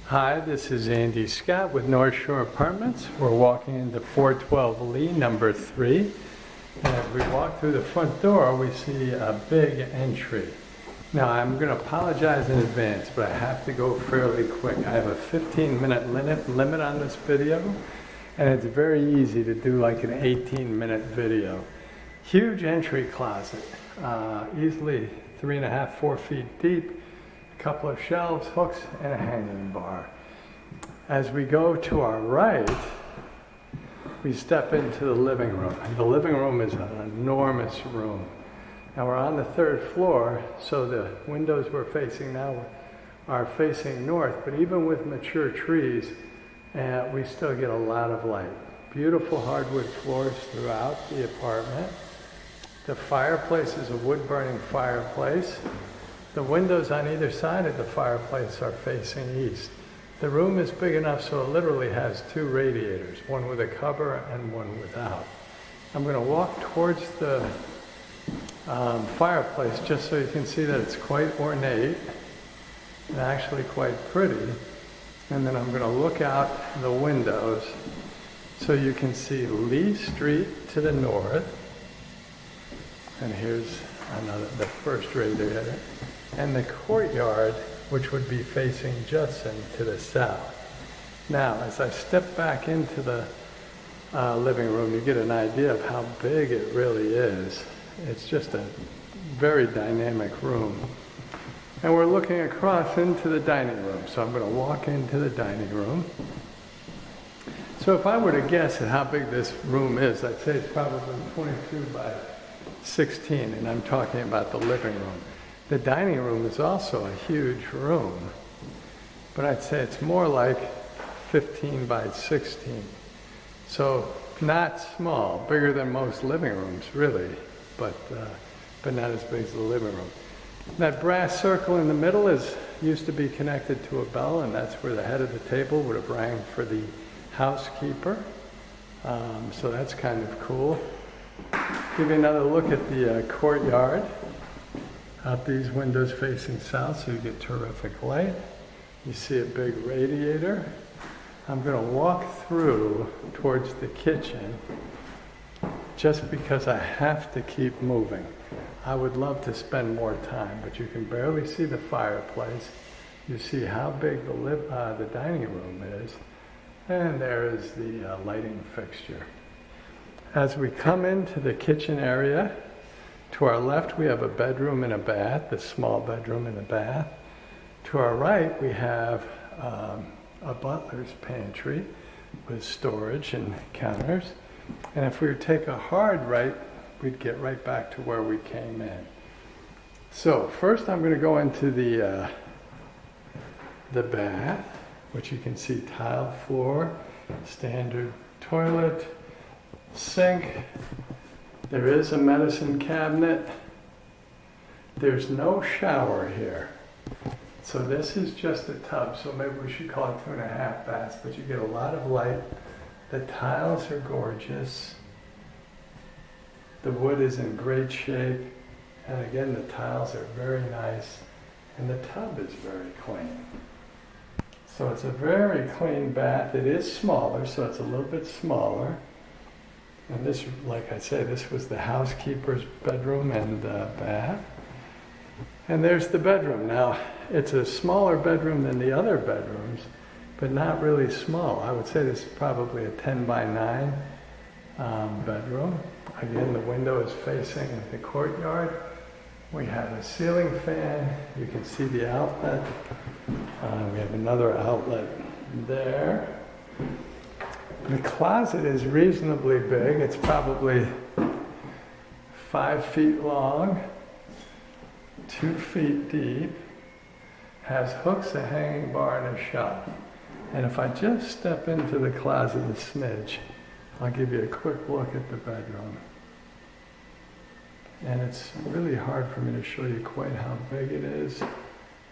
Hi, this is Andy Scott with North Shore Apartments. We're walking into 412 Lee, number 3. And as we walk through the front door, we see a big entry. Now, I'm going to apologize in advance, but I have to go fairly quick. I have a 15-minute limit on this video, and it's very easy to do like an 18-minute video. Huge entry closet, easily 3.5, 4 feet deep. Couple of shelves, hooks, and a hanging bar. As we go to our right, we step into the living room. And the living room is an enormous room. Now we're on the 3rd floor, so the windows we're facing now are facing north, but even with mature trees, we still get a lot of light. Beautiful hardwood floors throughout the apartment. The fireplace is a wood-burning fireplace. The windows on either side of the fireplace are facing east. The room is big enough so it literally has 2 radiators, one with a cover and one without. I'm going to walk towards the fireplace just so you can see that it's quite ornate and actually quite pretty. And then I'm going to look out the windows so you can see Lee Street to the north. And here's the first radiator. And the courtyard, which would be facing Judson to the south. Now, as I step back into the living room, you get an idea of how big it really is. It's just a very dynamic room. And we're looking across into the dining room. So I'm going to walk into the dining room. So if I were to guess at how big this room is, I'd say it's probably 22 by 16, and I'm talking about the living room. The dining room is also a huge room, but I'd say it's more like 15 by 16. So not small, bigger than most living rooms, really, but not as big as the living room. That brass circle in the middle used to be connected to a bell, and that's where the head of the table would have rang for the housekeeper. So that's kind of cool. Give you another look at the courtyard. Out these windows facing south, so you get terrific light. You see a big radiator. I'm going to walk through towards the kitchen just because I have to keep moving. I would love to spend more time, but you can barely see the fireplace. You see how big the dining room is, and there is the lighting fixture. As we come into the kitchen area, to our left, we have a bedroom and a bath, a small bedroom and a bath. To our right, we have a butler's pantry with storage and counters. And if we were to take a hard right, we'd get right back to where we came in. So first I'm going to go into the bath, which you can see tile floor, standard toilet, sink. There is a medicine cabinet. There's no shower here. So this is just a tub, so maybe we should call it 2.5 baths, but you get a lot of light. The tiles are gorgeous. The wood is in great shape. And again, the tiles are very nice. And the tub is very clean. So it's a very clean bath. It is smaller, so it's a little bit smaller. And this, like I say, this was the housekeeper's bedroom and bath. And there's the bedroom. Now, it's a smaller bedroom than the other bedrooms, but not really small. I would say this is probably a 10 by 9 bedroom. Again, the window is facing the courtyard. We have a ceiling fan. You can see the outlet. We have another outlet there. The closet is reasonably big. It's probably 5 feet long, 2 feet deep, has hooks, a hanging bar, and a shelf. And if I just step into the closet a smidge, I'll give you a quick look at the bedroom. And it's really hard for me to show you quite how big it is,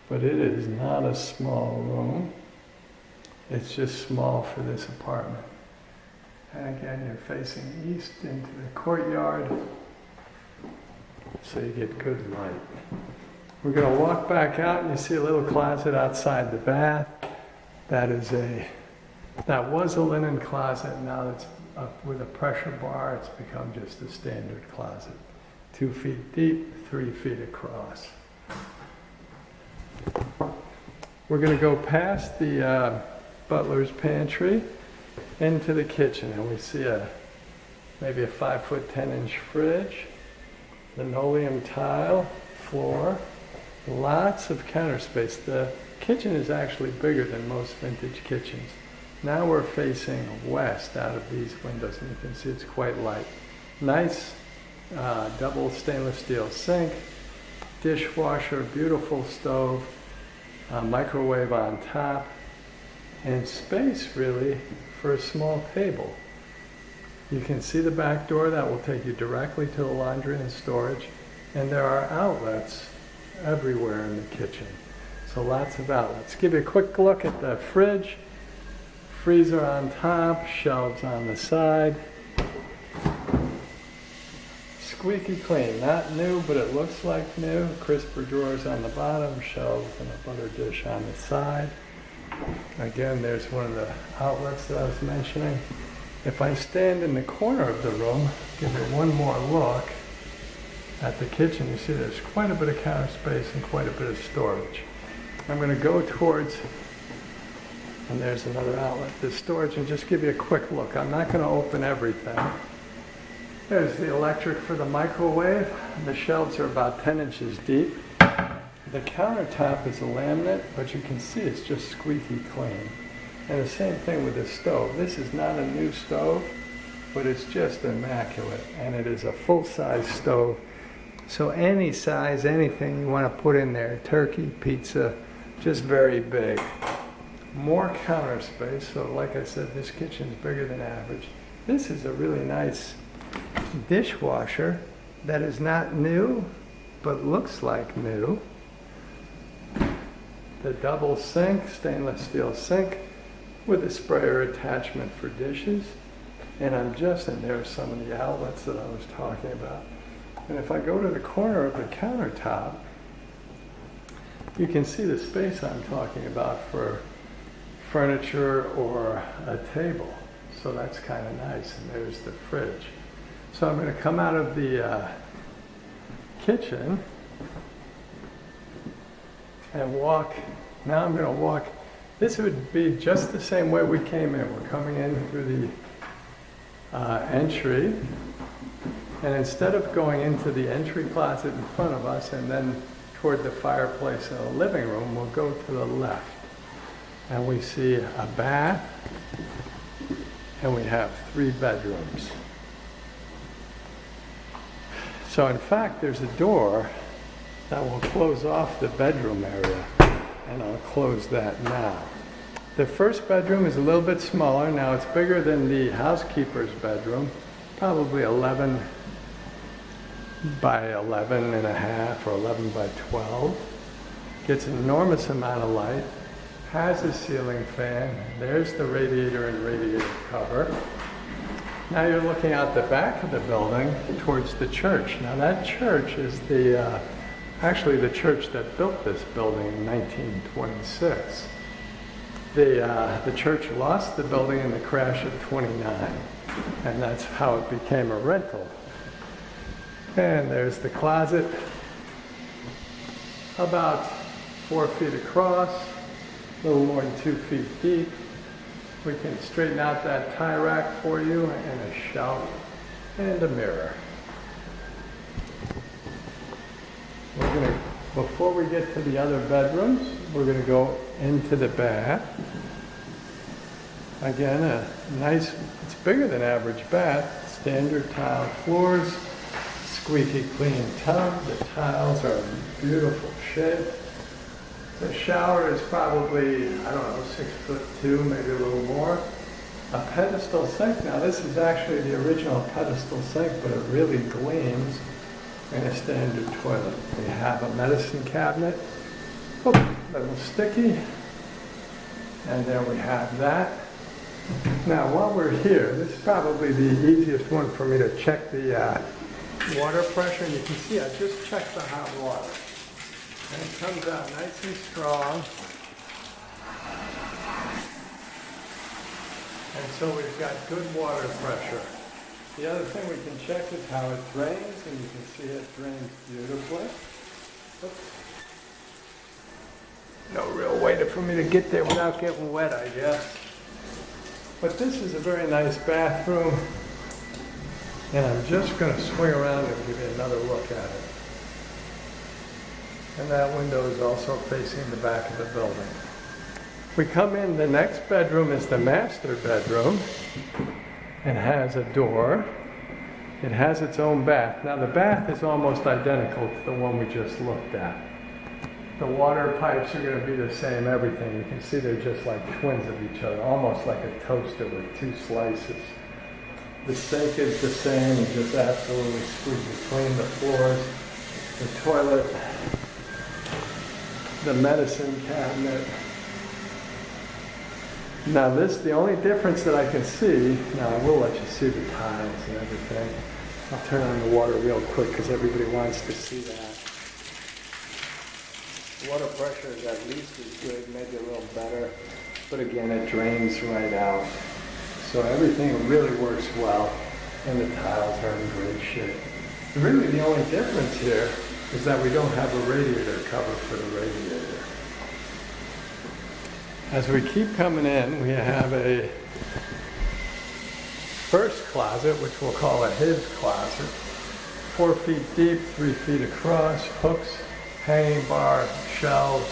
but it is not a small room. It's just small for this apartment. And again, you're facing east into the courtyard, so you get good light. We're going to walk back out, and you see a little closet outside the bath. That was a linen closet. Now it's up with a pressure bar. It's become just a standard closet. 2 feet deep, 3 feet across. We're going to go past the butler's pantry into the kitchen, and we see maybe a 5-foot 10-inch fridge, linoleum tile floor, lots of counter space. The kitchen is actually bigger than most vintage kitchens. Now we're facing west out of these windows, and you can see it's quite light. Nice double stainless steel sink, dishwasher, beautiful stove, microwave on top, and space really for a small table. You can see the back door that will take you directly to the laundry and storage, and there are outlets everywhere in the kitchen. So lots of outlets. Give you a quick look at the fridge, freezer on top, shelves on the side. Squeaky clean, not new, but it looks like new. Crisper drawers on the bottom, shelves and a butter dish on the side. Again, there's one of the outlets that I was mentioning. If I stand in the corner of the room, give it one more look at the kitchen, you see there's quite a bit of counter space and quite a bit of storage. I'm going to go towards, and there's another outlet, the storage, and just give you a quick look. I'm not going to open everything. There's the electric for the microwave. The shelves are about 10 inches deep. The countertop is a laminate, but you can see it's just squeaky clean. And the same thing with the stove. This is not a new stove, but it's just immaculate. And it is a full-size stove. So any size, anything you want to put in there, turkey, pizza, just very big. More counter space. So like I said, this kitchen's bigger than average. This is a really nice dishwasher that is not new, but looks like new. The double sink, stainless steel sink with a sprayer attachment for dishes. And and there are some of the outlets that I was talking about. And if I go to the corner of the countertop, you can see the space I'm talking about for furniture or a table. So that's kind of nice. And there's the fridge. So I'm going to come out of the kitchen and walk. Now I'm going to walk. This would be just the same way we came in. We're coming in through the entry. And instead of going into the entry closet in front of us and then toward the fireplace in the living room, we'll go to the left. And we see a bath, and we have 3 bedrooms. So in fact, there's a door that will close off the bedroom area, and I'll close that now. The first bedroom is a little bit smaller. Now it's bigger than the housekeeper's bedroom, probably 11 by 11 and a half or 11 by 12. Gets an enormous amount of light, has a ceiling fan. There's the radiator and radiator cover. Now you're looking out the back of the building towards the church. Now that church is actually the church that built this building in 1926. The church lost the building in the crash of '29, and that's how it became a rental. And there's the closet, about 4 feet across, a little more than 2 feet deep. We can straighten out that tie rack for you, and a shelf, and a mirror. Before we get to the other bedrooms, we're going to go into the bath. Again, it's bigger than average bath, standard tile floors, squeaky clean tub. The tiles are in beautiful shape. The shower is probably, 6'2", maybe a little more. A pedestal sink. Now this is actually the original pedestal sink, but it really gleams in a standard toilet. We have a medicine cabinet. Oh, a little sticky. And there we have that. Now while we're here, this is probably the easiest one for me to check the water pressure. And you can see I just checked the hot water. And it comes out nice and strong. And so we've got good water pressure. The other thing we can check is how it drains, and you can see it drains beautifully. Oops. No real way for me to get there without getting wet, I guess. But this is a very nice bathroom, and I'm just going to swing around and give you another look at it. And that window is also facing the back of the building. We come in, the next bedroom is the master bedroom. It has a door. It has its own bath. Now the bath is almost identical to the one we just looked at. The water pipes are going to be the same, everything. You can see they're just like twins of each other, almost like a toaster with two slices. The sink is the same, just absolutely squeaky clean. The floors, the toilet, the medicine cabinet. Now this, the only difference that I can see, now I will let you see the tiles and everything. I'll turn on the water real quick because everybody wants to see that. Water pressure is at least as good, maybe a little better, but again it drains right out. So everything really works well and the tiles are in great shape. Really the only difference here is that we don't have a radiator cover for the radiator. As we keep coming in, we have a first closet, which we'll call a his closet. 4 feet deep, 3 feet across, hooks, hanging bar, shelves,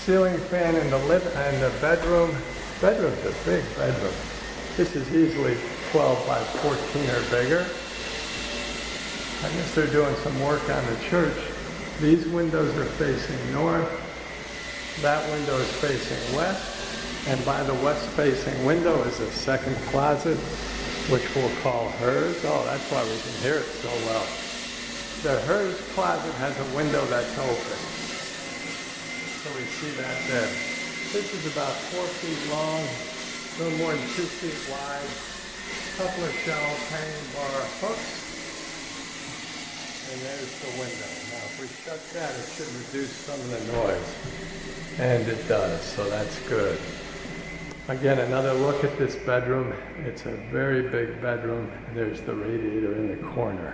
ceiling fan in the bedroom. Bedroom's a big bedroom. This is easily 12 by 14 or bigger. I guess they're doing some work on the church. These windows are facing north. That window is facing west, and by the west-facing window is a second closet, which we'll call hers. Oh, that's why we can hear it so well. The hers closet has a window that's open, so we see that there. This is about 4 feet long, a little more than 2 feet wide, a couple of shelves, hanging bar, hooks, and there's the window. Now, if we shut that, it should reduce some of the noise. And it does, so that's good. Again, another look at this bedroom. It's a very big bedroom. There's the radiator in the corner.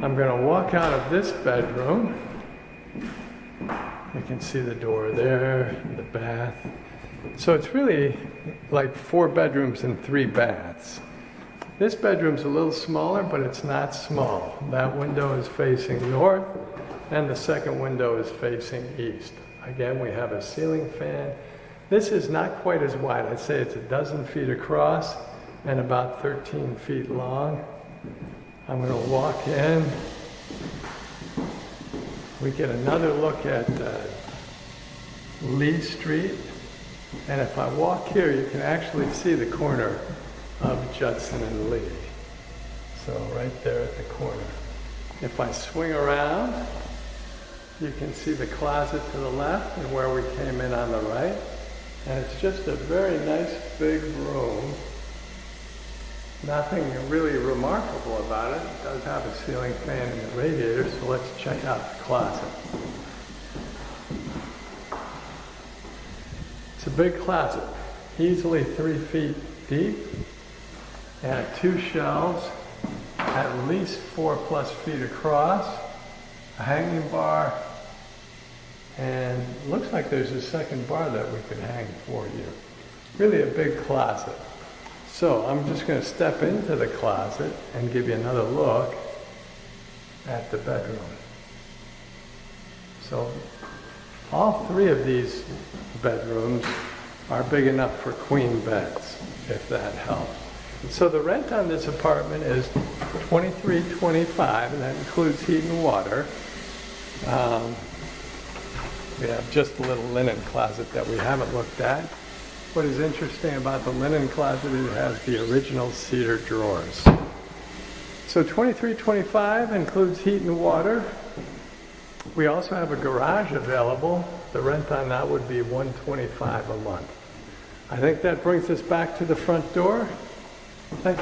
I'm going to walk out of this bedroom. You can see the door there, the bath. So it's really like 4 bedrooms and 3 baths. This bedroom's a little smaller, but it's not small. That window is facing north, and the second window is facing east. Again, we have a ceiling fan. This is not quite as wide. I'd say it's a dozen feet across and about 13 feet long. I'm going to walk in. We get another look at Lee Street. And if I walk here, you can actually see the corner of Judson and Lee. So right there at the corner. If I swing around, you can see the closet to the left and where we came in on the right. And it's just a very nice big room. Nothing really remarkable about it. It does have a ceiling fan and a radiator, so let's check out the closet. It's a big closet, easily 3 feet deep, and 2 shelves, at least 4+ feet across, a hanging bar, and looks like there's a second bar that we could hang for you. Really a big closet. So I'm just going to step into the closet and give you another look at the bedroom. So all 3 of these bedrooms are big enough for queen beds, if that helps. So the rent on this apartment is $23.25, and that includes heat and water. We have just a little linen closet that we haven't looked at. What is interesting about the linen closet is it has the original cedar drawers. So $23.25 includes heat and water. We also have a garage available. The rent on that would be $125 a month. I think that brings us back to the front door. Thank you.